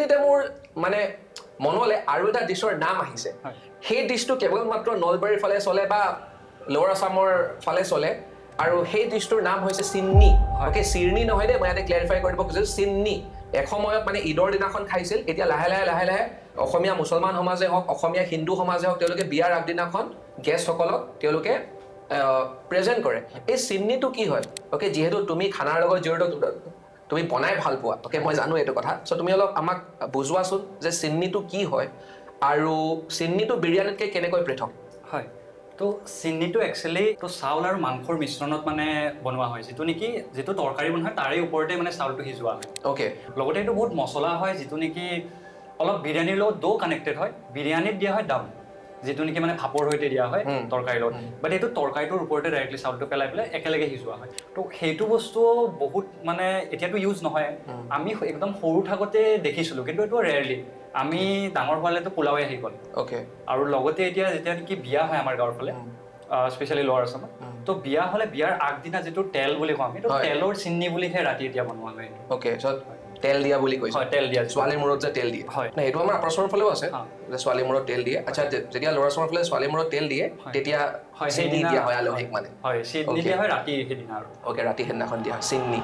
সেইখিনিতে মোৰ মানে মনলৈ আৰু এটা ডিছৰ নাম আহিছে সেই ডিছটো কেৱল মাত্ৰ নলবাৰীৰ ফালে চলে বা লোৱাৰ আছামৰ ফালে চলে আৰু সেই ডিছটোৰ নাম হৈছে চিন্নি অ'কে চিৰনি নহয় দে মই ইয়াতে ক্লেৰিফাই কৰিব খুজিছোঁ চিন্নি এসময়ত মানে ঈদৰ দিনাখন খাইছিল এতিয়া লাহে লাহে অসমীয়া মুছলমান সমাজে হওক অসমীয়া হিন্দু সমাজে হওক তেওঁলোকে বিয়াৰ আগদিনাখন গেষ্টসকলক তেওঁলোকে প্ৰেজেণ্ট কৰে এই চিন্নিটো কি হয় অ'কে যিহেতু তুমি খানাৰ লগত জড়িত তুমি বনাই ভাল পোৱা অ'কে মই জানো এইটো কথা চ' তুমি অলপ আমাক বুজোৱাচোন যে চিন্নিটো কি হয় আৰু চিন্নিটো বিৰিয়ানীতকৈ কেনেকৈ পৃথক হয় তো চিন্নিটো একচুৱেলি তো চাউল আৰু মাংসৰ মিশ্ৰণত মানে বনোৱা হয় যিটো তৰকাৰী বনোৱা হয় তাৰে ওপৰতে মানে চাউলটো সিজোৱা হয় অ'কে লগতে এইটো বহুত মছলা হয় যিটো নেকি অলপ বিৰিয়ানীৰ লগত দৌ কানেক্টেড হয় বিৰিয়ানীত দিয়া হয় দাম যিটো নেকি মানে ভাপৰ সৈতে দিয়া হয় তৰকাৰীৰ লগত বাট এইটো তৰকাৰীটোৰ ওপৰতে ডাইৰেক্টলি চাউলটো পেলাই একেলগে সিজোৱা হয় তো সেইটো বস্তু বহুত মানে এতিয়াতো ইউজ নহয় আমি একদম সৰু থাকোঁতে দেখিছিলোঁ কিন্তু এইটো ৰেয়াৰলি আমি ডাঙৰ হোৱালেতো পোলাওৱে আহি গ'ল অ'কে আৰু লগতে এতিয়া যেতিয়া নেকি বিয়া হয় আমাৰ গাঁৱৰ ফালে স্পেচিয়েলি লোৱাৰ আছামত তো বিয়া হ'লে বিয়াৰ আগদিনা যিটো তেল বুলি কওঁ আমি এইটো তেলৰ চিন্নি বুলিহে ৰাতি এতিয়া বনোৱা হয় অ'কে চ' তেল দিয়া বুলি কৈছে হয় তেল দিয়া ছোৱালীৰ মূৰত যে তেল দিয়ে হয় সেইটো আমাৰ আপাৰ আছামৰ ফালেও আছে যে ছোৱালীৰ মূৰত তেল দিয়ে আচ্ছা যেতিয়া লোৱাৰ আছামৰ ফালে ছোৱালীৰ মূৰত তেল দিয়ে তেতিয়া চিন্নি দিয়া হয় আলহীক মানে হয় চিন্নি দিয়া হয় ৰাতি সেইদিনা আৰু অ'কে ৰাতি সেইদিনাখন দিয়া হয় চিন্নি